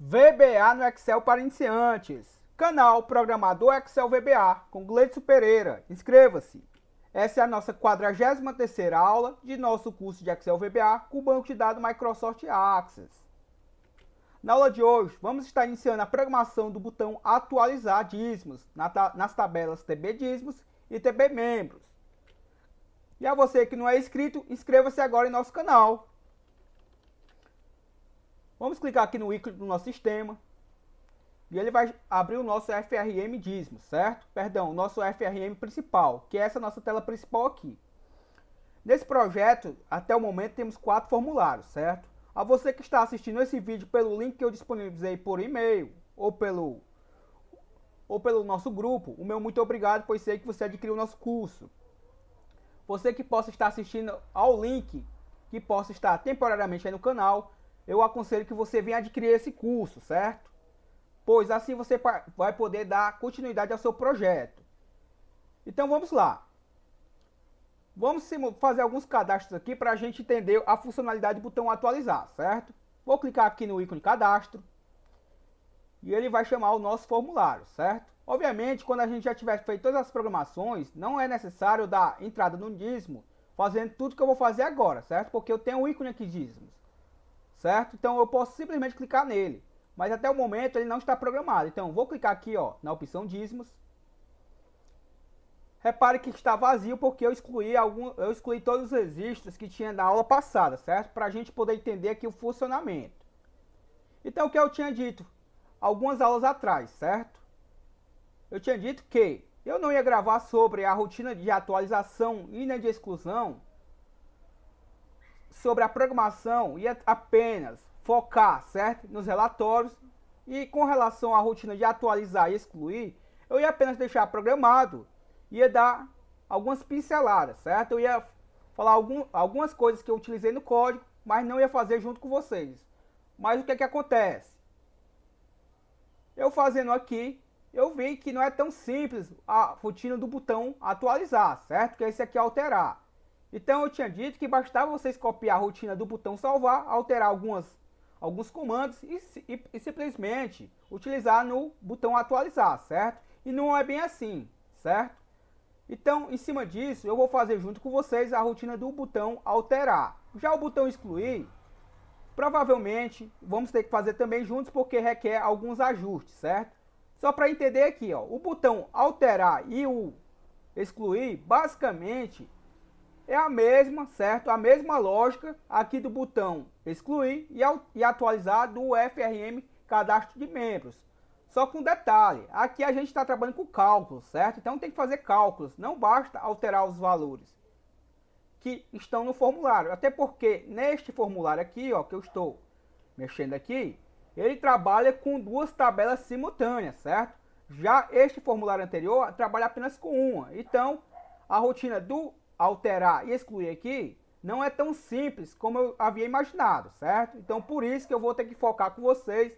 VBA no Excel para iniciantes. Canal Programador Excel VBA com Gleidson Pereira. Inscreva-se. Essa é a nossa 43ª aula de nosso curso de Excel VBA com o banco de dados Microsoft Access. Na aula de hoje, vamos estar iniciando a programação do botão Atualizar dízimos nas tabelas TB dízimos e TB membros. E a você que não é inscrito, inscreva-se agora em nosso canal. Vamos clicar aqui no ícone do nosso sistema. E ele vai abrir o nosso FRM dízimos, certo? Perdão, o nosso FRM principal, que é essa nossa tela principal aqui. Nesse projeto, até o momento, temos 4 formulários, certo? A você que está assistindo esse vídeo pelo link que eu disponibilizei por e-mail ou pelo nosso grupo, o meu muito obrigado, pois sei que você adquiriu o nosso curso. Você que possa estar assistindo ao link, que possa estar temporariamente aí no canal, eu aconselho que você venha adquirir esse curso, certo? Pois assim você vai poder dar continuidade ao seu projeto. Então vamos lá. Vamos fazer alguns cadastros aqui para a gente entender a funcionalidade do botão atualizar, certo? Vou clicar aqui no ícone cadastro. E ele vai chamar o nosso formulário, certo? Obviamente, quando a gente já tiver feito todas as programações, não é necessário dar entrada no dízimo, fazendo tudo que eu vou fazer agora, certo? Porque eu tenho o ícone aqui dízimos, certo? Então eu posso simplesmente clicar nele. Mas até o momento ele não está programado. Então vou clicar aqui, ó, na opção dízimos. Repare que está vazio porque eu excluí todos os registros que tinha na aula passada, certo? Para a gente poder entender aqui o funcionamento. Então o que eu tinha dito algumas aulas atrás, certo? Eu tinha dito que eu não ia gravar sobre a rotina de atualização e nem de exclusão, sobre a programação, ia apenas focar, certo, nos relatórios. E com relação à rotina de atualizar e excluir, eu ia apenas deixar programado, ia dar algumas pinceladas, certo? Eu ia falar algumas coisas que eu utilizei no código, mas não ia fazer junto com vocês. Mas o que é que acontece? Eu fazendo aqui, eu vi que não é tão simples a rotina do botão atualizar, certo? Que esse aqui é alterar. Então eu tinha dito que bastava vocês copiar a rotina do botão salvar, alterar alguns comandos e simplesmente utilizar no botão atualizar, certo? E não é bem assim, certo? Então, em cima disso, eu vou fazer junto com vocês a rotina do botão alterar. Já o botão excluir, provavelmente vamos ter que fazer também juntos porque requer alguns ajustes, certo? Só para entender aqui, ó, o botão alterar e o excluir, basicamente é a mesma, certo? A mesma lógica aqui do botão excluir e atualizar do FRM cadastro de membros. Só com detalhe, aqui a gente está trabalhando com cálculos, certo? Então tem que fazer cálculos, não basta alterar os valores que estão no formulário. Até porque neste formulário aqui, ó, que eu estou mexendo aqui, ele trabalha com 2 tabelas simultâneas, certo? Já este formulário anterior trabalha apenas com uma. Então a rotina do alterar e excluir aqui não é tão simples como eu havia imaginado, certo? Então por isso que eu vou ter que focar com vocês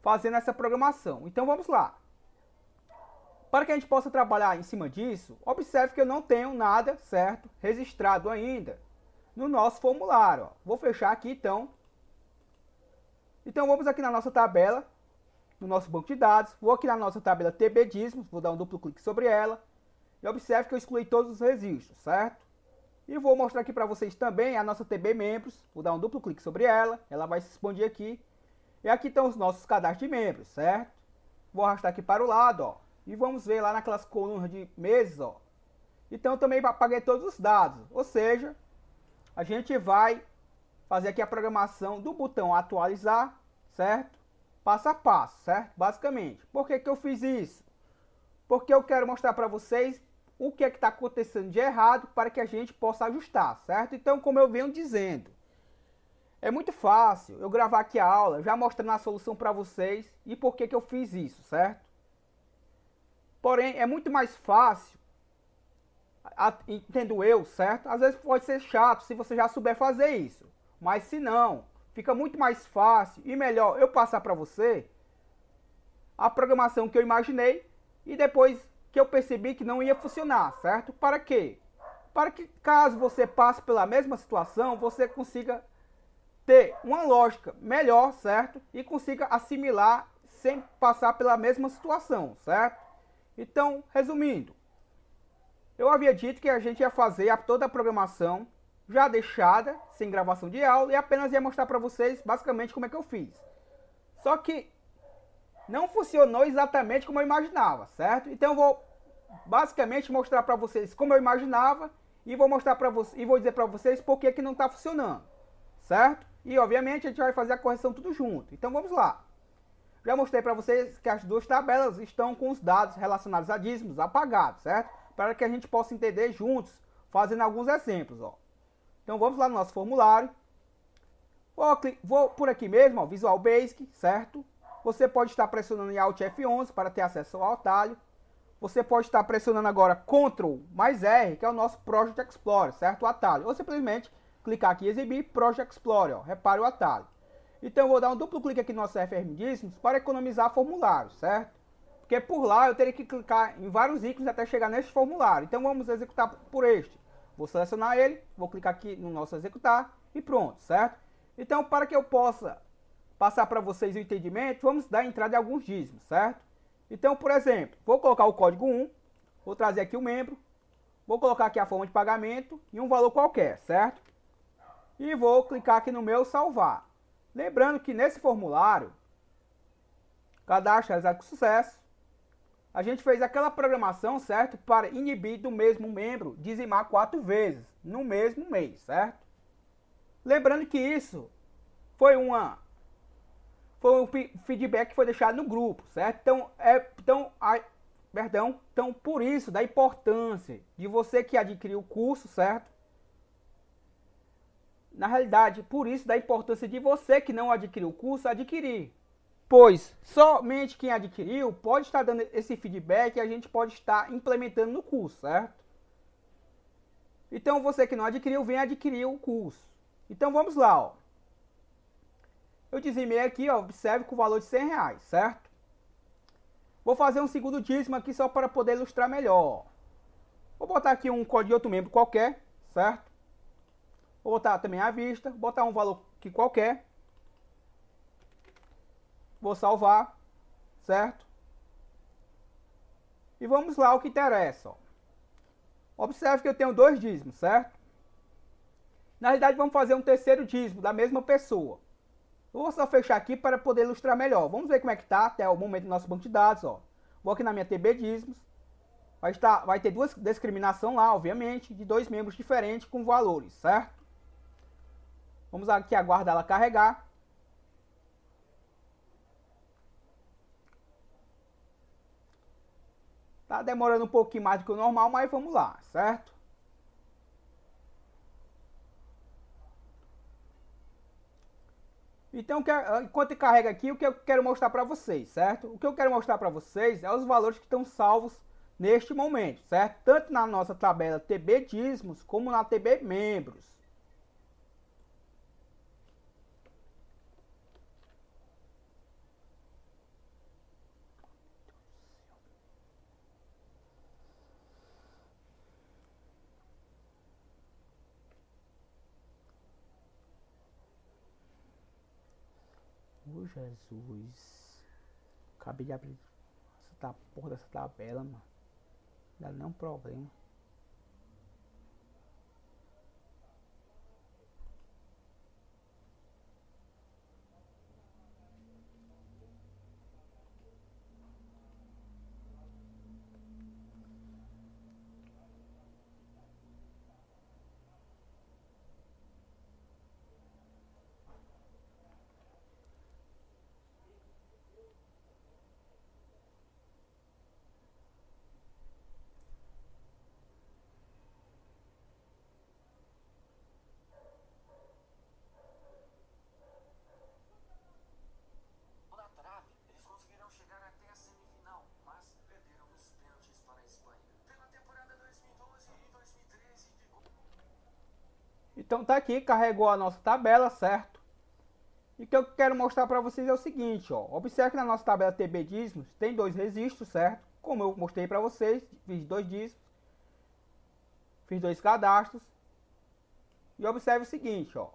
fazendo essa programação. Então vamos lá. Para que a gente possa trabalhar em cima disso, observe que eu não tenho nada, certo, registrado ainda no nosso formulário. Ó. Vou fechar aqui então. Então vamos aqui na nossa tabela, no nosso banco de dados. Vou aqui na nossa tabela TB dízimos, vou dar um duplo clique sobre ela. E observe que eu excluí todos os registros, certo? E vou mostrar aqui para vocês também a nossa TB membros. Vou dar um duplo clique sobre ela, ela vai se expandir aqui. E aqui estão os nossos cadastros de membros, certo? Vou arrastar aqui para o lado, ó. E vamos ver lá naquelas colunas de meses, ó. Então eu também apaguei todos os dados. Ou seja, a gente vai fazer aqui a programação do botão atualizar, certo? Passo a passo, certo? Basicamente. Por que que eu fiz isso? Porque eu quero mostrar para vocês o que é que está acontecendo de errado para que a gente possa ajustar, certo? Então, como eu venho dizendo, é muito fácil eu gravar aqui a aula, já mostrando a solução para vocês e por que que eu fiz isso, certo? Porém, é muito mais fácil, entendo eu, certo? Às vezes pode ser chato se você já souber fazer isso, mas se não, fica muito mais fácil e melhor eu passar para você a programação que eu imaginei e depois que eu percebi que não ia funcionar, certo? Para quê? Para que caso você passe pela mesma situação, você consiga ter uma lógica melhor, certo? E consiga assimilar sem passar pela mesma situação, certo? Então, resumindo, eu havia dito que a gente ia fazer toda a programação já deixada, sem gravação de aula, e apenas ia mostrar para vocês basicamente como é que eu fiz. Só que não funcionou exatamente como eu imaginava, certo? Então eu vou basicamente mostrar para vocês como eu imaginava e vou mostrar para vocês e vou dizer para vocês por que não está funcionando, certo? E obviamente a gente vai fazer a correção tudo junto. Então vamos lá. Já mostrei para vocês que as duas tabelas estão com os dados relacionados a dízimos apagados, certo? Para que a gente possa entender juntos, fazendo alguns exemplos, ó. Então vamos lá no nosso formulário. Vou por aqui mesmo, ó, Visual Basic, certo? Você pode estar pressionando em Alt F11 para ter acesso ao atalho. Você pode estar pressionando agora Ctrl mais R, que é o nosso Project Explorer, certo? O atalho. Ou simplesmente clicar aqui em exibir Project Explorer, ó. Repare o atalho. Então eu vou dar um duplo clique aqui no nosso CFRM Dízimos para economizar formulários, certo? Porque por lá eu teria que clicar em vários ícones até chegar neste formulário. Então vamos executar por este. Vou selecionar ele, vou clicar aqui no nosso executar e pronto, certo? Então para que eu possa passar para vocês o entendimento, vamos dar entrada em alguns dízimos, certo? Então, por exemplo, vou colocar o código 1, vou trazer aqui o membro, vou colocar aqui a forma de pagamento e um valor qualquer, certo? E vou clicar aqui no meu salvar. Lembrando que nesse formulário, cadastro realizado com sucesso, a gente fez aquela programação, certo? Para inibir do mesmo membro dizimar 4 vezes no mesmo mês, certo? Lembrando que isso foi um feedback que foi deixado no grupo, certo? Então, por isso, da importância de você que adquiriu o curso, certo? Na realidade, por isso, da importância de você que não adquiriu o curso, adquirir. Pois somente quem adquiriu pode estar dando esse feedback e a gente pode estar implementando no curso, certo? Então, você que não adquiriu, vem adquirir o curso. Então, vamos lá, ó. Eu dizimei aqui, ó, observe com o valor de R$100, certo? Vou fazer um segundo dízimo aqui só para poder ilustrar melhor. Vou botar aqui um código de outro membro qualquer, certo? Vou botar também à vista, botar um valor aqui qualquer. Vou salvar, certo? E vamos lá ao que interessa, ó. Observe que eu tenho 2 dízimos, certo? Na realidade, vamos fazer um terceiro dízimo da mesma pessoa. Vou só fechar aqui para poder ilustrar melhor. Vamos ver como é que está até o momento do nosso banco de dados, ó. Vou aqui na minha TB dízimos. Vai ter duas discriminação lá, obviamente, de 2 membros diferentes com valores, certo? Vamos aqui aguardar ela carregar. Tá demorando um pouquinho mais do que o normal, mas vamos lá, certo? Então, enquanto carrega aqui, o que eu quero mostrar para vocês, certo? O que eu quero mostrar para vocês é os valores que estão salvos neste momento, certo? Tanto na nossa tabela TB dízimos, como na TB membros. Oh, Jesus. Acabei de abrir essa porra dessa tabela, mano. Não dá nenhum problema. Então tá aqui, carregou a nossa tabela, certo? E o que eu quero mostrar para vocês é o seguinte, ó. Observe que na nossa tabela TB dízimos tem 2 registros, certo? Como eu mostrei para vocês, fiz 2 dízimos, fiz 2 cadastros. E observe o seguinte, ó.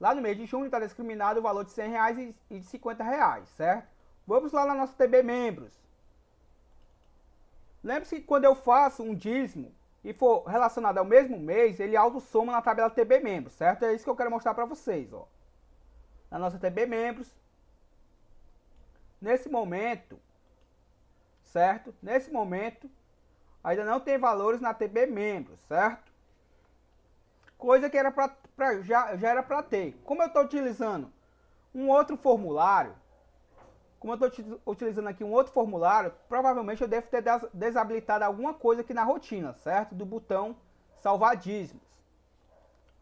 Lá no mês de junho está discriminado o valor de R$100 e de R$50, certo? Vamos lá na nossa TB Membros. Lembre-se que quando eu faço um dízimo e for relacionado ao mesmo mês, ele autossoma na tabela TB Membros, certo? É isso que eu quero mostrar para vocês, ó. Na nossa TB Membros, nesse momento, certo? Nesse momento, ainda não tem valores na TB Membros, certo? Coisa que era já era para ter. Como eu estou utilizando um outro formulário, provavelmente eu devo ter desabilitado alguma coisa aqui na rotina, certo? Do botão salvar dízimos.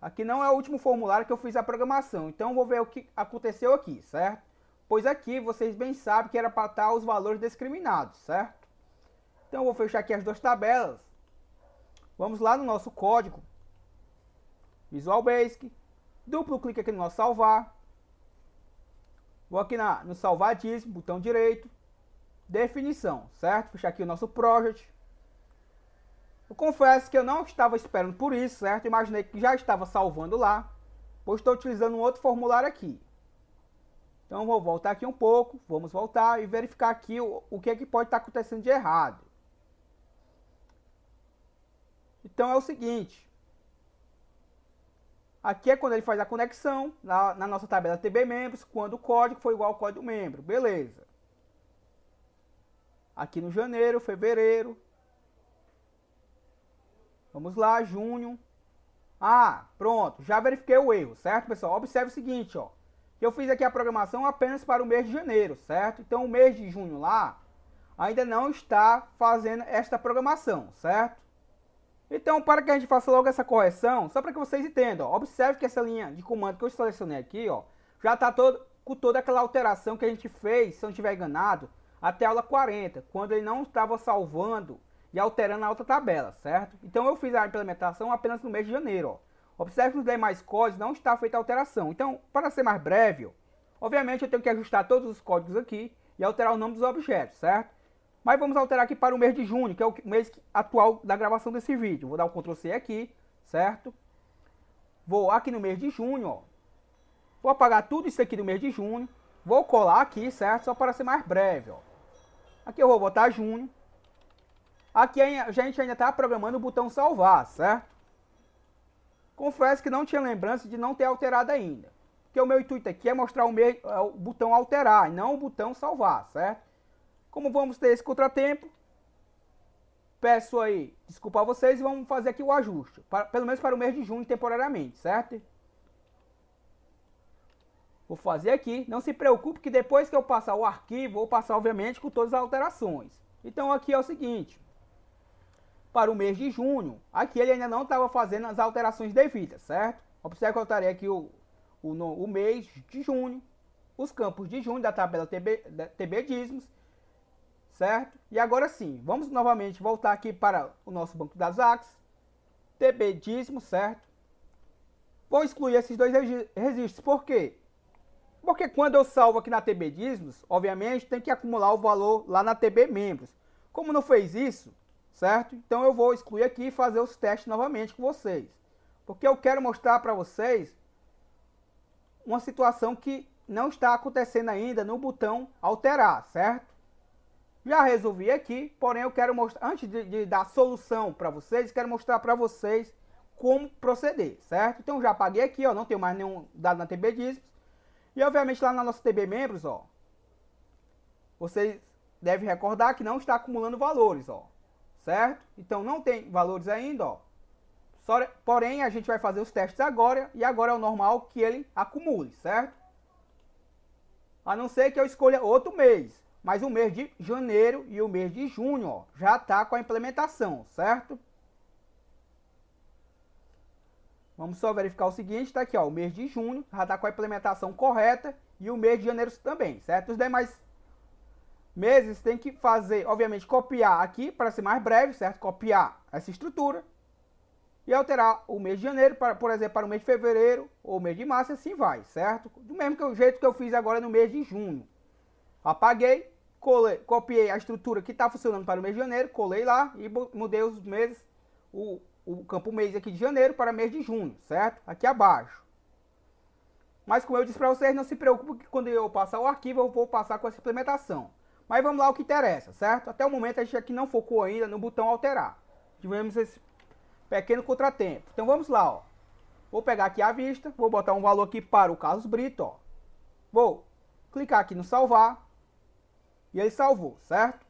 Aqui não é o último formulário que eu fiz a programação, então vou ver o que aconteceu aqui, certo? Pois aqui vocês bem sabem que era para estar os valores discriminados, certo? Então eu vou fechar aqui as duas tabelas. Vamos lá no nosso código Visual Basic, duplo clique aqui no nosso salvar. Vou aqui no salvar dízimo, botão direito, definição, certo? Fechar aqui o nosso project. Eu confesso que eu não estava esperando por isso, certo? Imaginei que já estava salvando lá, pois estou utilizando um outro formulário aqui. Então vou voltar aqui um pouco, vamos voltar e verificar aqui o que é que pode estar acontecendo de errado. Então é o seguinte, aqui é quando ele faz a conexão na nossa tabela TB Membros, quando o código for igual ao código membro, beleza. Aqui no janeiro, fevereiro, vamos lá, junho. Ah, pronto, já verifiquei o erro, certo, pessoal? Observe o seguinte, ó. Eu fiz aqui a programação apenas para o mês de janeiro, certo? Então o mês de junho lá ainda não está fazendo esta programação, certo? Então, para que a gente faça logo essa correção, só para que vocês entendam, ó, observe que essa linha de comando que eu selecionei aqui, ó, já está com toda aquela alteração que a gente fez, se eu não estiver enganado, até a aula 40, quando ele não estava salvando e alterando a outra tabela, certo? Então eu fiz a implementação apenas no mês de janeiro, ó. Observe que nos demais códigos não está feita a alteração. Então, para ser mais breve, ó, obviamente eu tenho que ajustar todos os códigos aqui e alterar o nome dos objetos, certo? Mas vamos alterar aqui para o mês de junho, que é o mês atual da gravação desse vídeo. Vou dar o Ctrl C aqui, certo? Vou aqui no mês de junho, ó. Vou apagar tudo isso aqui do mês de junho. Vou colar aqui, certo? Só para ser mais breve, ó. Aqui eu vou botar junho. Aqui a gente ainda está programando o botão salvar, certo? Confesso que não tinha lembrança de não ter alterado ainda. Porque o meu intuito aqui é mostrar o botão alterar e não o botão salvar, certo? Como vamos ter esse contratempo, peço aí desculpa a vocês e vamos fazer aqui o ajuste. Pelo menos para o mês de junho temporariamente, certo? Vou fazer aqui. Não se preocupe que depois que eu passar o arquivo, vou passar obviamente com todas as alterações. Então aqui é o seguinte. Para o mês de junho, aqui ele ainda não estava fazendo as alterações devidas, certo? Observe que eu alterei aqui o mês de junho, os campos de junho da tabela TB dízimos, certo? E agora sim, vamos novamente voltar aqui para o nosso banco de dados Axis, TB dízimo, certo? Vou excluir esses dois registros, por quê? Porque quando eu salvo aqui na TB dízimos, obviamente tem que acumular o valor lá na TB membros. Como não fez isso, certo? Então eu vou excluir aqui e fazer os testes novamente com vocês. Porque eu quero mostrar para vocês uma situação que não está acontecendo ainda no botão alterar, certo? Já resolvi aqui, porém eu quero mostrar, antes de dar a solução para vocês, quero mostrar para vocês como proceder, certo? Então já apaguei aqui, ó, não tenho mais nenhum dado na TB dízimos. E obviamente lá na nossa TB membros, ó, vocês devem recordar que não está acumulando valores, ó, certo? Então não tem valores ainda, ó. Porém a gente vai fazer os testes agora e agora é o normal que ele acumule, certo? A não ser que eu escolha outro mês. Mas o mês de janeiro e o mês de junho, ó, já está com a implementação, certo? Vamos só verificar o seguinte, está aqui, ó, o mês de junho já está com a implementação correta e o mês de janeiro também, certo? Os demais meses tem que fazer, obviamente, copiar aqui para ser mais breve, certo? Copiar essa estrutura e alterar o mês de janeiro, por exemplo, para o mês de fevereiro ou o mês de março, assim vai, certo? Do mesmo jeito que eu fiz agora no mês de junho. Apaguei, copiei a estrutura que está funcionando para o mês de janeiro, colei lá e mudei os meses, o campo mês aqui de janeiro para mês de junho, certo? Aqui abaixo. Mas como eu disse para vocês, não se preocupe que quando eu passar o arquivo, eu vou passar com essa implementação. Mas vamos lá o que interessa, certo? Até o momento a gente aqui não focou ainda no botão alterar. Tivemos esse pequeno contratempo. Então vamos lá, ó. Vou pegar aqui a vista, vou botar um valor aqui para o Carlos Brito, ó. Vou clicar aqui no salvar. E ele salvou, certo?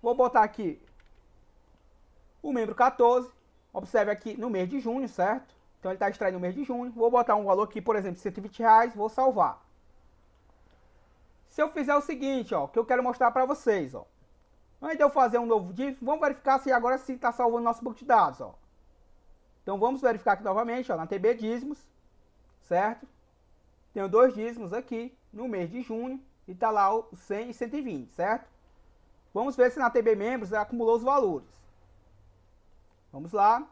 Vou botar aqui o membro 14. Observe aqui no mês de junho, certo? Então ele está extraindo no mês de junho. Vou botar um valor aqui, por exemplo, de R$120. Vou salvar. Se eu fizer o seguinte, ó, que eu quero mostrar para vocês, ó. Antes de eu fazer um novo dízimo, vamos verificar se agora sim está salvando nosso banco de dados, ó. Então vamos verificar aqui novamente, ó, na TB dízimos, certo? Tenho 2 dízimos aqui no mês de junho e está lá o 100 e 120, certo? Vamos ver se na TB membros acumulou os valores. Vamos lá.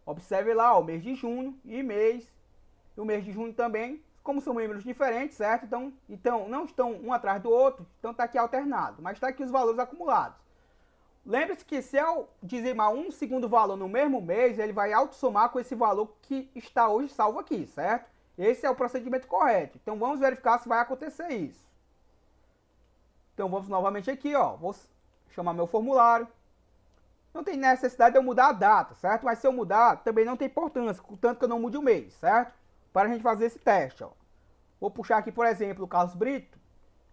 Observe lá, ó, o mês de junho e o mês de junho também. Como são membros diferentes, certo? Então não estão um atrás do outro, então está aqui alternado, mas está aqui os valores acumulados. Lembre-se que se eu dizimar um segundo valor no mesmo mês, ele vai autossomar com esse valor que está hoje salvo aqui, certo? Esse é o procedimento correto. Então vamos verificar se vai acontecer isso. Então vamos novamente aqui, ó, vou chamar meu formulário. Não tem necessidade de eu mudar a data, certo? Mas se eu mudar, também não tem importância, contanto que eu não mude o mês, certo? Para a gente fazer esse teste, ó. Vou puxar aqui, por exemplo, o Carlos Brito.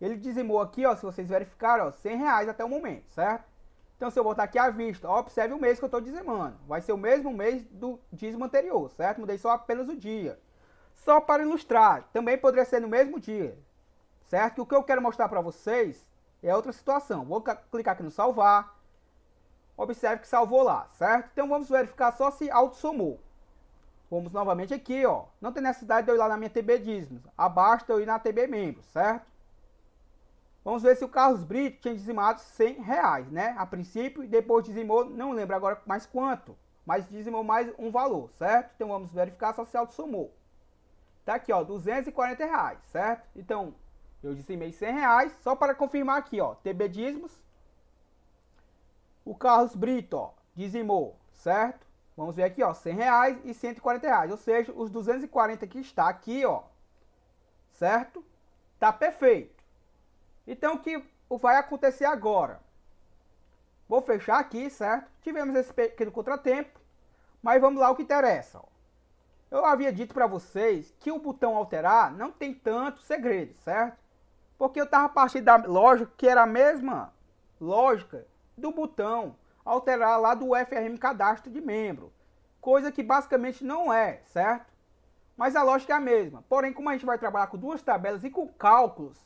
Ele dizimou aqui, ó, se vocês verificarem, ó, R$100 até o momento, certo? Então, se eu botar aqui a vista, ó, observe o mês que eu estou dizimando. Vai ser o mesmo mês do dízimo anterior, certo? Mudei só apenas o dia. Só para ilustrar, também poderia ser no mesmo dia, certo? Que o que eu quero mostrar para vocês é outra situação. Vou clicar aqui no salvar. Observe que salvou lá, certo? Então, vamos verificar só se autossomou. Vamos novamente aqui, ó. Não tem necessidade de eu ir lá na minha TB dízimos. Basta eu ir na TB membros, certo? Vamos ver se o Carlos Brito tinha dizimado R$100, né? A princípio, e depois dizimou, não lembro agora mais quanto, mas dizimou mais um valor, certo? Então vamos verificar só se autossomou. Tá aqui, ó, R$240, certo? Então, eu dizimei R$100, só para confirmar aqui, ó, TB dízimos. O Carlos Brito, ó, dizimou, certo? Vamos ver aqui, ó, R$100 e R$140, ou seja, os 240 que está aqui, ó, certo? Tá perfeito. Então, o que vai acontecer agora? Vou fechar aqui, certo? Tivemos esse pequeno contratempo, mas vamos lá o que interessa, ó. Eu havia dito para vocês que o botão alterar não tem tanto segredo, certo? Porque eu estava partindo da lógica que era a mesma lógica do botão alterar lá do FRM cadastro de membro, coisa que basicamente não é, certo? Mas a lógica é a mesma. Porém, como a gente vai trabalhar com 2 tabelas e com cálculos,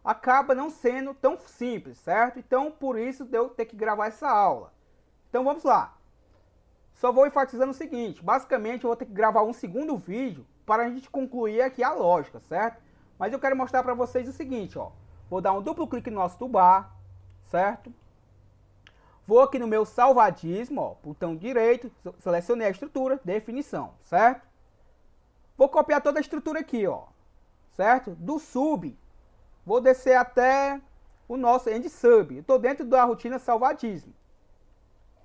acaba não sendo tão simples, certo? Então, por isso eu ter que gravar essa aula. Então, vamos lá. Só vou enfatizando o seguinte, basicamente eu vou ter que gravar um segundo vídeo para a gente concluir aqui a lógica, certo? Mas eu quero mostrar para vocês o seguinte, ó. Vou dar um duplo clique no nosso toolbar, certo? Vou aqui no meu salvadismo, ó, botão direito, selecionei a estrutura, definição, certo? Vou copiar toda a estrutura aqui, ó, certo? Do sub, vou descer até o nosso end sub. Estou dentro da rotina salvadismo.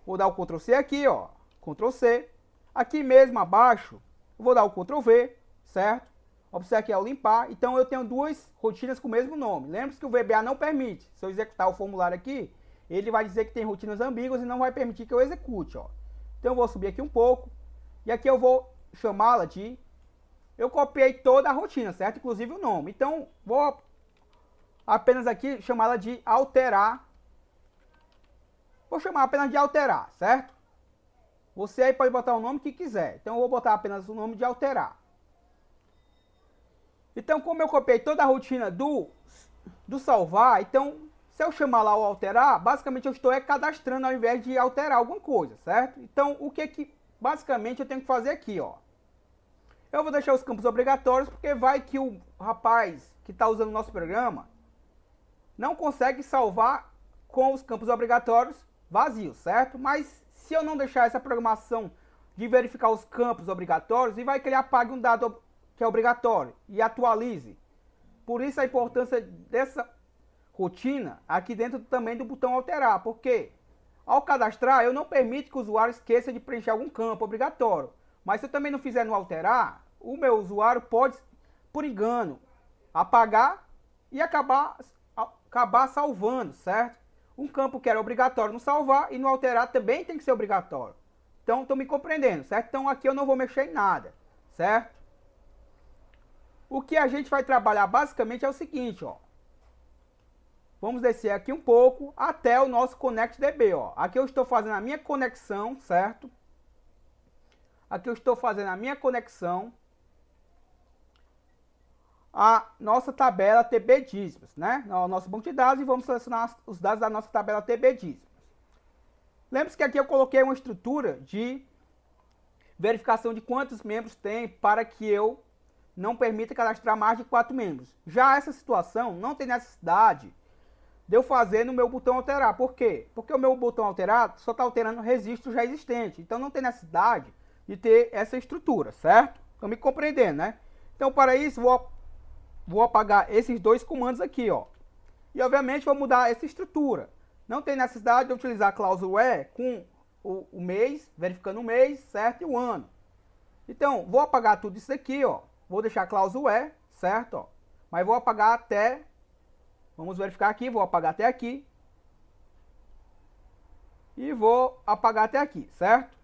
Vou dar o Ctrl C aqui, ó, Ctrl C. Aqui mesmo abaixo, vou dar o Ctrl V, certo? Observe que é o limpar. Então eu tenho 2 rotinas com o mesmo nome. Lembre-se que o VBA não permite. Se eu executar o formulário aqui, ele vai dizer que tem rotinas ambíguas e não vai permitir que eu execute, ó. Então eu vou subir aqui um pouco. E aqui eu vou chamá-la de... Eu copiei toda a rotina, certo? Inclusive o nome. Então vou apenas aqui chamá-la de alterar. Vou chamar apenas de alterar, certo? Você aí pode botar o nome que quiser. Então eu vou botar apenas o nome de alterar. Então, como eu copiei toda a rotina do salvar, então, se eu chamar lá o alterar, basicamente eu estou cadastrando ao invés de alterar alguma coisa, certo? Então, o que basicamente eu tenho que fazer aqui, ó. Eu vou deixar os campos obrigatórios, porque vai que o rapaz que está usando o nosso programa não consegue salvar com os campos obrigatórios vazios, certo? Mas se eu não deixar essa programação de verificar os campos obrigatórios, e vai que ele apague um dado que é obrigatório e atualize. Por isso a importância dessa rotina aqui dentro também do botão alterar, porque ao cadastrar eu não permito que o usuário esqueça de preencher algum campo obrigatório. Mas se eu também não fizer no alterar, o meu usuário pode, por engano, apagar e acabar salvando, certo? Um campo que era obrigatório não salvar e não alterar também tem que ser obrigatório. Então, estão me compreendendo, certo? Então, aqui eu não vou mexer em nada, certo? O que a gente vai trabalhar basicamente é o seguinte, ó. Vamos descer aqui um pouco até o nosso ConnectDB, ó. Aqui eu estou fazendo a minha conexão, certo? Aqui eu estou fazendo a minha conexão à nossa tabela TB Dízimos, né? No nosso banco de dados, e vamos selecionar os dados da nossa tabela TB Dízimos. Lembre-se que aqui eu coloquei uma estrutura de verificação de quantos membros tem para que eu não permita cadastrar mais de 4 membros. Já essa situação não tem necessidade de eu fazer no meu botão alterar. Por quê? Porque o meu botão alterar só está alterando o registro já existente. Então não tem necessidade de ter essa estrutura, certo? Estão me compreendendo, né? Então para isso vou apagar esses dois comandos aqui, ó. E obviamente vou mudar essa estrutura. Não tem necessidade de utilizar a cláusula E com o mês, verificando o mês, certo? E o ano. Então, vou apagar tudo isso aqui, ó. Vou deixar a cláusula E, certo? Ó. Mas vou apagar até... Vamos verificar aqui, vou apagar até aqui. E vou apagar até aqui, certo?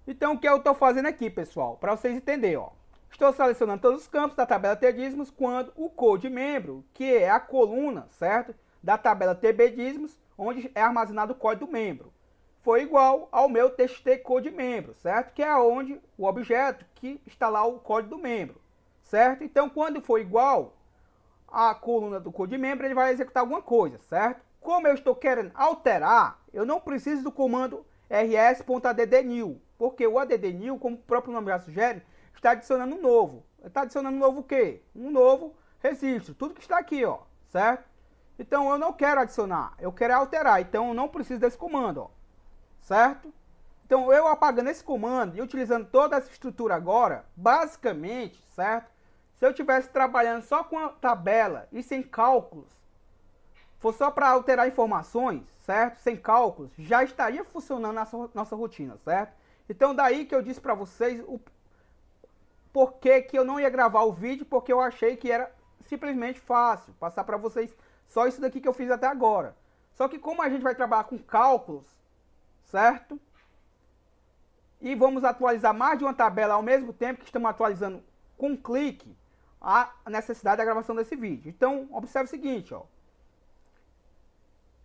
Então, o que eu estou fazendo aqui, pessoal? Para vocês entenderem, ó. Estou selecionando todos os campos da tabela TDízimos quando o code membro, que é a coluna, certo? Da tabela TB dízimos, onde é armazenado o código do membro, foi igual ao meu txt code membro, certo? Que é onde o objeto que está lá o código do membro, certo? Então, quando for igual à coluna do code membro, ele vai executar alguma coisa, certo? Como eu estou querendo alterar, eu não preciso do comando rs.addnew, porque o addnew, como o próprio nome já sugere, está adicionando um novo. Está adicionando um novo o quê? Um novo registro, tudo que está aqui, ó, certo? Então, eu não quero adicionar, eu quero alterar. Então, eu não preciso desse comando, ó, certo? Então, eu apagando esse comando e utilizando toda essa estrutura agora, basicamente, certo? Se eu estivesse trabalhando só com a tabela e sem cálculos, for só para alterar informações, certo? Sem cálculos, já estaria funcionando a nossa rotina, certo? Então, daí que eu disse para vocês o porquê que eu não ia gravar o vídeo, porque eu achei que era simplesmente fácil passar para vocês só isso daqui que eu fiz até agora. Só que como a gente vai trabalhar com cálculos, certo? E vamos atualizar mais de uma tabela ao mesmo tempo que estamos atualizando com um clique, a necessidade da gravação desse vídeo. Então, observe o seguinte, ó.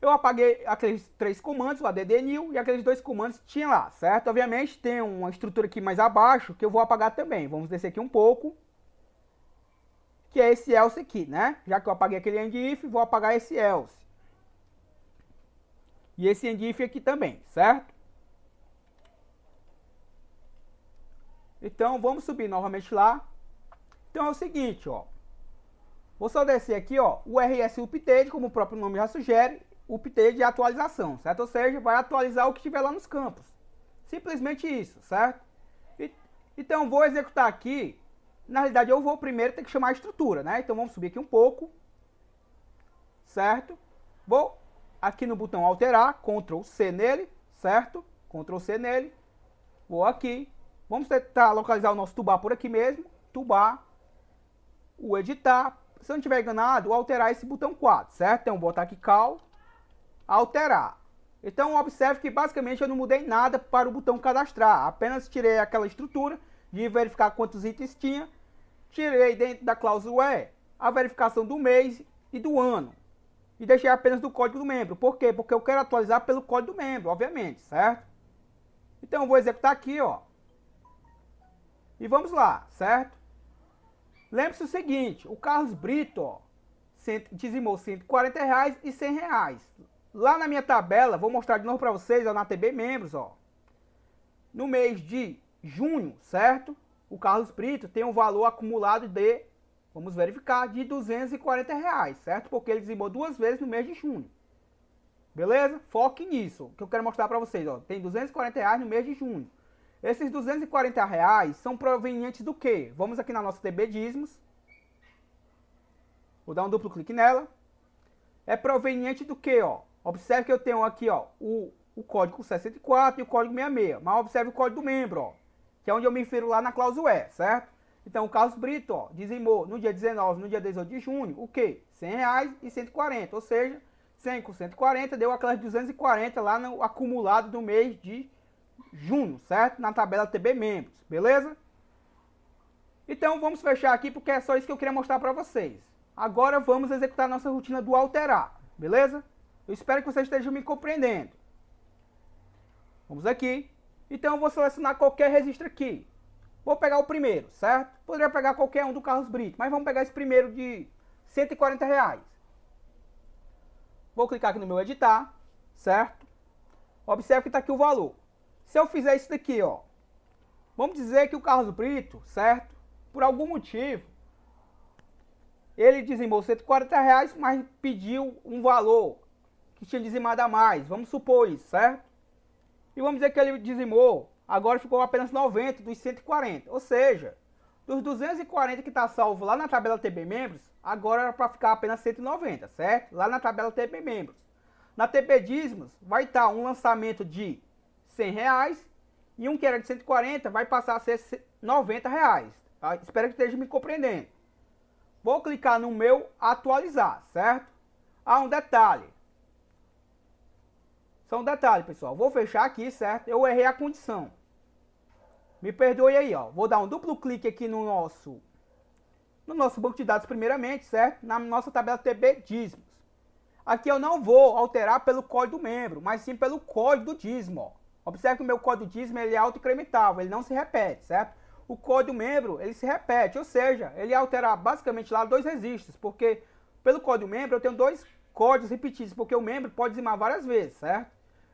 Eu apaguei aqueles 3 comandos, o addnew, e aqueles 2 comandos que tinha lá, certo? Obviamente tem uma estrutura aqui mais abaixo que eu vou apagar também. Vamos descer aqui um pouco. Que é esse else aqui, né? Já que eu apaguei aquele endif, vou apagar esse else. E esse endif aqui também, certo? Então, vamos subir novamente lá. Então, é o seguinte, ó. Vou só descer aqui, ó, o rs update, como o próprio nome já sugere, update de atualização, certo? Ou seja, vai atualizar o que tiver lá nos campos. Simplesmente isso, certo? Então, vou executar aqui. Na realidade, eu vou primeiro ter que chamar a estrutura, né? Então, vamos subir aqui um pouco. Certo? Vou aqui no botão alterar, Ctrl C nele, certo? Ctrl C nele. Vou aqui. Vamos tentar localizar o nosso toolbar por aqui mesmo. Toolbar. O editar. Se eu não estiver enganado, o alterar esse botão 4, certo? Então, vou botar aqui cal. Alterar. Então, observe que basicamente eu não mudei nada para o botão cadastrar. Apenas tirei aquela estrutura de verificar quantos itens tinha. Tirei dentro da cláusula E a verificação do mês e do ano. E deixei apenas do código do membro. Por quê? Porque eu quero atualizar pelo código do membro, obviamente, certo? Então eu vou executar aqui, ó. E vamos lá, certo? Lembre-se o seguinte, o Carlos Brito, ó, dizimou R$140 e R$100. Lá na minha tabela, vou mostrar de novo para vocês, ó, na TB Membros, ó. No mês de junho, certo? O Carlos Brito tem um valor acumulado de, vamos verificar, de R$240, certo? Porque ele dizimou 2 vezes no mês de junho. Beleza? Foque nisso, que eu quero mostrar para vocês, ó. Tem R$240 no mês de junho. Esses R$240 são provenientes do quê? Vamos aqui na nossa TB Dízimos. Vou dar um duplo clique nela. É proveniente do quê, ó? Observe que eu tenho aqui, ó, o código 64 e o código 66. Mas observe o código do membro, ó. que é onde eu me refiro lá na cláusula E, certo? Então, o Carlos Brito, ó, dizimou no dia 19, no dia 18 de junho, o quê? R$100 e 140, ou seja, 100 com 140 deu aquelas 240 lá no acumulado do mês de junho, certo? Na tabela TB Membros, beleza? Então, vamos fechar aqui porque é só isso que eu queria mostrar para vocês. Agora, vamos executar nossa rotina do alterar, beleza? Eu espero que vocês estejam me compreendendo. Vamos aqui. Então, eu vou selecionar qualquer registro aqui. Vou pegar o primeiro, certo? Poderia pegar qualquer um do Carlos Brito, mas vamos pegar esse primeiro de R$140. Vou clicar aqui no meu editar, certo? Observe que está aqui o valor. Se eu fizer isso daqui, ó, vamos dizer que o Carlos Brito, certo? Por algum motivo, ele dizimou R$140, mas pediu um valor que tinha dizimado a mais. Vamos supor isso, certo? E vamos dizer que ele dizimou, agora ficou apenas 90 dos 140. Ou seja, dos 240 que está salvo lá na tabela TB Membros, agora era para ficar apenas 190, certo? Lá na tabela TB Membros. Na TB Dízimos vai estar um lançamento de R$100 e um que era de 140 vai passar a ser R$90. Tá? Espero que esteja me compreendendo. Vou clicar no meu atualizar, certo? Um detalhe. Só um detalhe, pessoal. Vou fechar aqui, certo? Eu errei a condição. Me perdoe aí, ó. Vou dar um duplo clique aqui no nosso banco de dados primeiramente, certo? Na nossa tabela TB Dízimos. Aqui eu não vou alterar pelo código do membro, mas sim pelo código do dízimo, ó. Observe que o meu código do dízimo ele é autoincrementável, ele não se repete, certo? O código membro, ele se repete, ou seja, ele alterar basicamente lá 2 registros, porque pelo código membro eu tenho 2 códigos repetidos, porque o membro pode dizimar várias vezes, certo?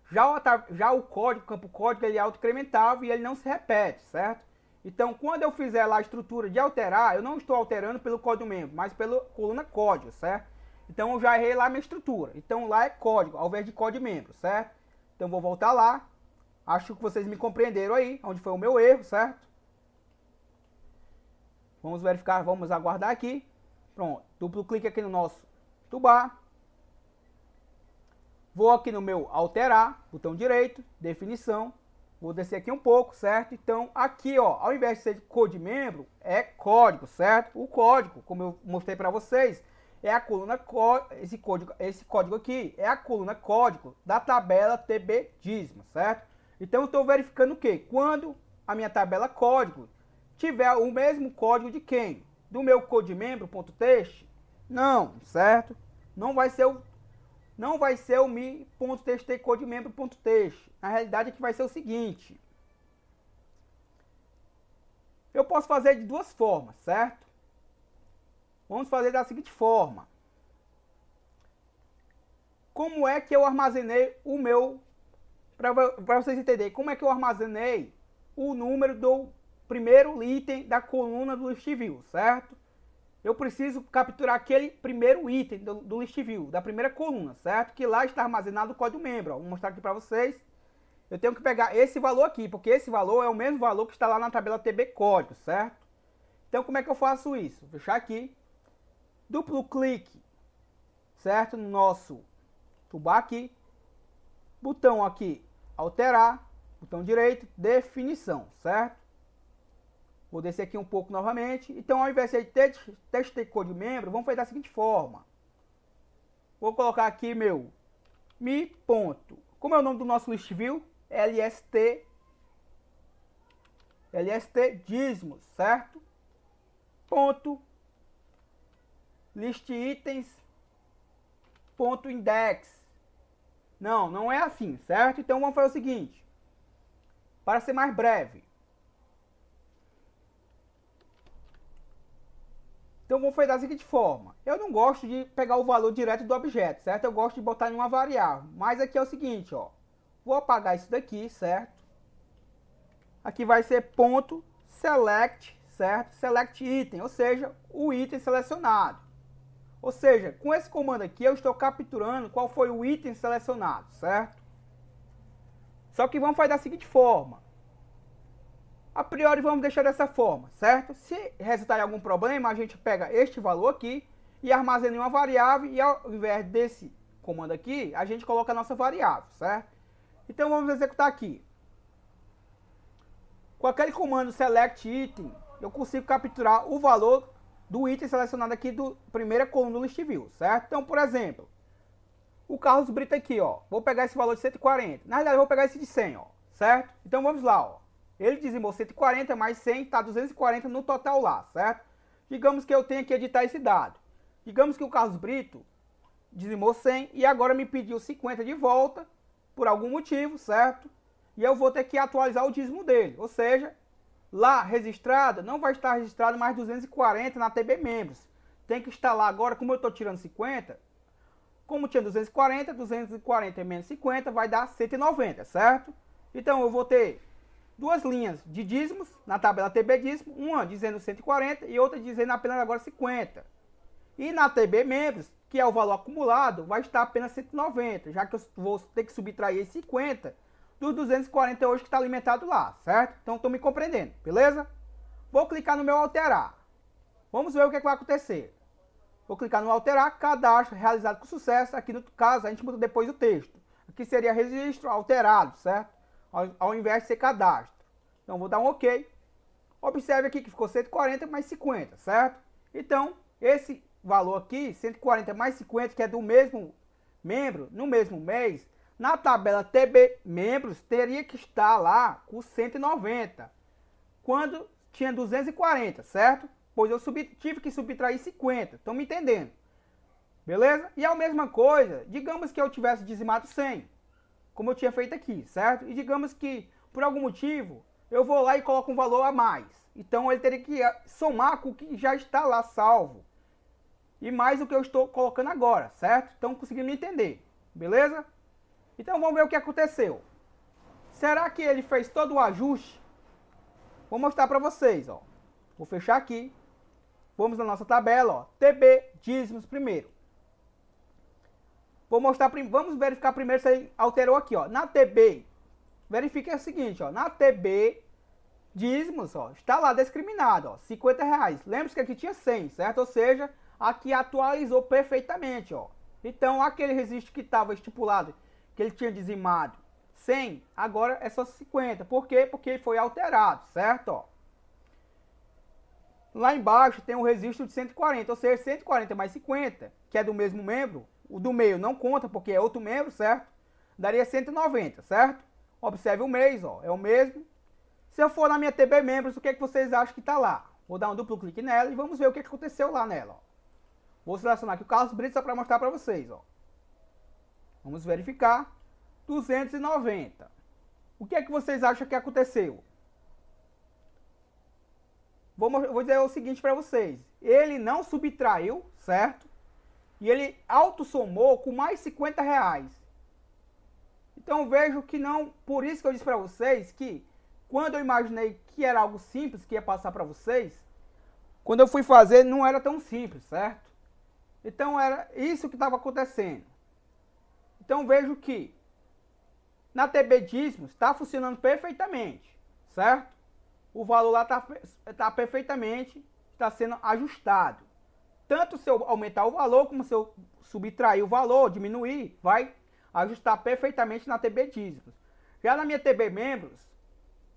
Já o código, o campo código, ele é autoincrementável e ele não se repete, certo? Então, quando eu fizer lá a estrutura de alterar, eu não estou alterando pelo código membro, mas pela coluna código, certo? Então, eu já errei lá a minha estrutura. Então, lá é código, ao invés de código membro, certo? Então, vou voltar lá. Acho que vocês me compreenderam aí, onde foi o meu erro, certo? Vamos verificar, vamos aguardar aqui. Pronto, duplo clique aqui no nosso tubar. Vou aqui no meu alterar, botão direito, definição. Vou descer aqui um pouco, certo? Então, aqui, ó, ao invés de ser de código membro, é código, certo? O código, como eu mostrei para vocês, é a coluna esse código aqui é a coluna código da tabela TB Dízimo, certo? Então, eu estou verificando o quê? Quando a minha tabela código tiver o mesmo código de quem? Do meu codemembro.txt? Não, certo? Não vai ser o mi.txt codemembro.txt. Na realidade, aqui vai ser o seguinte. Eu posso fazer de 2 formas, certo? Vamos fazer da seguinte forma. Como é que eu armazenei o meu... Para vocês entenderem, como é que eu armazenei o número do primeiro item da coluna do list view, certo? Eu preciso capturar aquele primeiro item do list view, da primeira coluna, certo? Que lá está armazenado o código membro. Ó. Vou mostrar aqui para vocês. Eu tenho que pegar esse valor aqui, porque esse valor é o mesmo valor que está lá na tabela TB código, certo? Então, como é que eu faço isso? Vou fechar aqui. Duplo clique, certo? No nosso tubar aqui. Botão aqui, alterar. Botão direito, definição, certo? Vou descer aqui um pouco novamente. Então, ao invés de txt code membro, vamos fazer da seguinte forma. Vou colocar aqui meu mi. Ponto. Como é o nome do nosso list view? LST dízimos, certo? Ponto. List itens. Ponto index. Não é assim, certo? Então, vamos fazer o seguinte. Para ser mais breve. Então, vou fazer da seguinte forma. Eu não gosto de pegar o valor direto do objeto, certo? Eu gosto de botar em uma variável. Mas aqui é o seguinte, ó. Vou apagar isso daqui, certo? Aqui vai ser ponto select, certo? Select item, ou seja, o item selecionado. Ou seja, com esse comando aqui, eu estou capturando qual foi o item selecionado, certo? Só que vamos fazer da seguinte forma. A priori vamos deixar dessa forma, certo? Se resultar em algum problema, a gente pega este valor aqui e armazena em uma variável e ao invés desse comando aqui, a gente coloca a nossa variável, certo? Então vamos executar aqui. Com aquele comando select item, eu consigo capturar o valor do item selecionado aqui do primeira coluna do list view, certo? Então, por exemplo, o Carlos Brito aqui, ó, vou pegar esse valor de 140. Na realidade, eu vou pegar esse de 100, ó, certo? Então, vamos lá, ó. Ele dizimou 140 mais 100, tá 240 no total lá, certo? Digamos que eu tenha que editar esse dado. Digamos que o Carlos Brito dizimou 100 e agora me pediu 50 de volta, por algum motivo, certo? E eu vou ter que atualizar o dízimo dele, ou seja, lá registrada, não vai estar registrado mais 240 na TB Membros. Tem que estar lá agora, como eu estou tirando 50, como tinha 240, 240 menos 50 vai dar 190, certo? Então eu vou ter duas linhas de dízimos na tabela TB dízimo, uma dizendo 140 e outra dizendo apenas agora 50. E na TB Membros, que é o valor acumulado, vai estar apenas 190, já que eu vou ter que subtrair 50 dos 240 hoje que está alimentado lá, certo? Então estão me compreendendo, beleza? Vou clicar no meu alterar. Vamos ver o que vai acontecer. Vou clicar no alterar, cadastro realizado com sucesso. Aqui no caso a gente muda depois o texto. Aqui seria registro alterado, certo? Ao invés de ser cadastro. Então vou dar um OK. Observe aqui que ficou 140 mais 50, certo? Então esse valor aqui, 140 mais 50, que é do mesmo membro, no mesmo mês, na tabela TB Membros, teria que estar lá com 190, quando tinha 240, certo? Pois eu tive que subtrair 50, estão me entendendo? Beleza? E a mesma coisa, digamos que eu tivesse dizimado 100, como eu tinha feito aqui, certo? E digamos que, por algum motivo, eu vou lá e coloco um valor a mais. Então ele teria que somar com o que já está lá salvo. E mais o que eu estou colocando agora, certo? Então conseguindo me entender, beleza? Então vamos ver o que aconteceu. Será que ele fez todo o ajuste? Vou mostrar para vocês, ó. Vou fechar aqui. Vamos na nossa tabela, ó. TB dízimos primeiro. Vamos verificar primeiro se ele alterou aqui, ó. Na TB, verifique o seguinte, ó. Na TB dízimos, ó, está lá discriminado, ó, R$50. Lembre-se que aqui tinha 100, certo? Ou seja, aqui atualizou perfeitamente, ó. Então aquele registro que estava estipulado que ele tinha dizimado 100, agora é só 50. Por quê? Porque foi alterado, certo? Ó. Lá embaixo tem um registro de 140, ou seja, 140 mais 50, que é do mesmo membro, o do meio não conta porque é outro membro, certo? Daria 190, certo? Observe o mês, ó, é o mesmo. Se eu for na minha TB Membros, o que, é que vocês acham que está lá? Vou dar um duplo clique nela e vamos ver o que aconteceu lá nela, ó. Vou selecionar aqui o Carlos Brito só para mostrar para vocês, ó. Vamos verificar. 290. O que é que vocês acham que aconteceu? Vou dizer o seguinte para vocês. Ele não subtraiu, certo? E ele autossomou com mais R$50. Então vejo que não... Por isso que eu disse para vocês que quando eu imaginei que era algo simples que ia passar para vocês, quando eu fui fazer não era tão simples, certo? Então era isso que estava acontecendo. Então vejo que na TB dízimos está funcionando perfeitamente, certo? O valor lá está perfeitamente, está sendo ajustado. Tanto se eu aumentar o valor, como se eu subtrair o valor, diminuir, vai ajustar perfeitamente na TB dízimos. Já na minha TB Membros,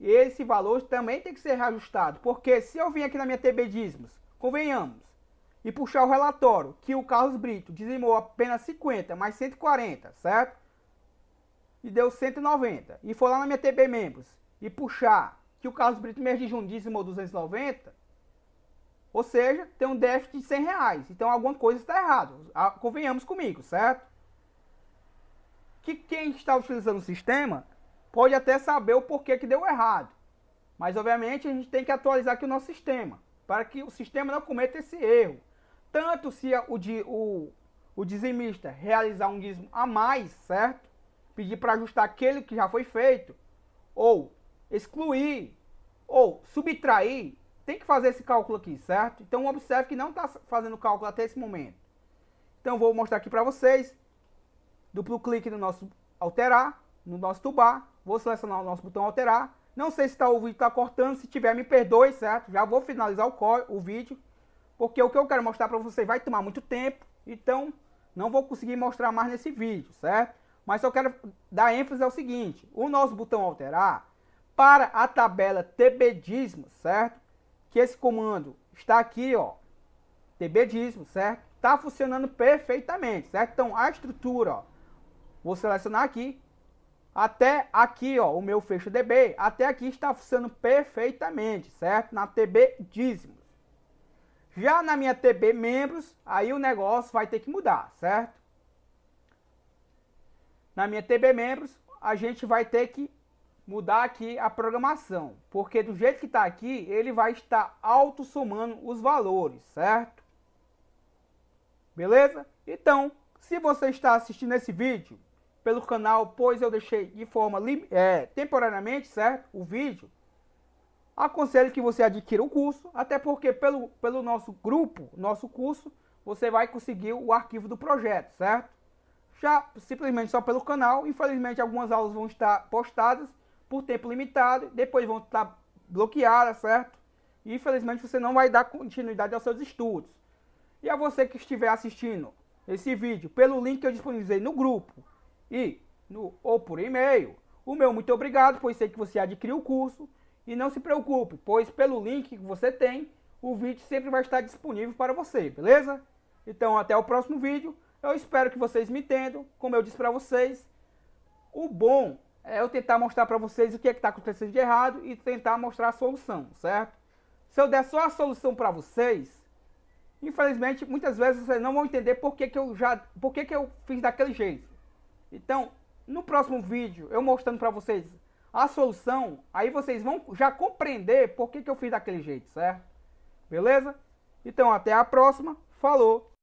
esse valor também tem que ser reajustado, porque se eu vim aqui na minha TB dízimos, convenhamos, e puxar o relatório que o Carlos Brito dizimou apenas 50 mais 140, certo? E deu 190. E for lá na minha TB Membros e puxar que o Carlos Brito mês de junho dizimou 290, ou seja, tem um déficit de R$100. Então alguma coisa está errada. Convenhamos comigo, certo? Que quem está utilizando o sistema pode até saber o porquê que deu errado. Mas obviamente a gente tem que atualizar aqui o nosso sistema, para que o sistema não cometa esse erro. Tanto se o dizimista realizar um dízimo a mais, certo? Pedir para ajustar aquele que já foi feito, ou excluir, ou subtrair, tem que fazer esse cálculo aqui, certo? Então observe que não está fazendo cálculo até esse momento. Então vou mostrar aqui para vocês. Duplo clique no nosso alterar, no nosso toolbar. Vou selecionar o nosso botão alterar. Não sei se o vídeo está cortando, se tiver me perdoe, certo? Já vou finalizar o vídeo, porque o que eu quero mostrar para vocês vai tomar muito tempo, então não vou conseguir mostrar mais nesse vídeo, certo? Mas só quero dar ênfase ao seguinte, o nosso botão alterar, para a tabela tbdismo, certo? Que esse comando está aqui, ó, tbdismo, certo? Está funcionando perfeitamente, certo? Então a estrutura, ó, vou selecionar aqui, até aqui, ó, o meu fecho DB, até aqui está funcionando perfeitamente, certo? Na tbdismo. Já na minha TB membros, aí o negócio vai ter que mudar, certo? Na minha TB membros, a gente vai ter que mudar aqui a programação, porque do jeito que está aqui, ele vai estar auto somando os valores, certo? Beleza? Então, se você está assistindo esse vídeo pelo canal, pois eu deixei de forma temporariamente, certo? O vídeo, aconselho que você adquira o curso, até porque pelo nosso grupo, nosso curso, você vai conseguir o arquivo do projeto, certo? Já simplesmente só pelo canal, infelizmente algumas aulas vão estar postadas por tempo limitado, depois vão estar bloqueadas, certo? E infelizmente você não vai dar continuidade aos seus estudos. E a você que estiver assistindo esse vídeo pelo link que eu disponibilizei no grupo ou por e-mail, o meu muito obrigado, pois sei que você adquiriu o curso. E não se preocupe, pois pelo link que você tem, o vídeo sempre vai estar disponível para você, beleza? Então até o próximo vídeo, eu espero que vocês me entendam, como eu disse para vocês. O bom é eu tentar mostrar para vocês o que é que está acontecendo de errado e tentar mostrar a solução, certo? Se eu der só a solução para vocês, infelizmente muitas vezes vocês não vão entender por que eu fiz daquele jeito. Então, no próximo vídeo, eu mostrando para vocês a solução, aí vocês vão já compreender por que eu fiz daquele jeito, certo? Beleza? Então até a próxima, falou!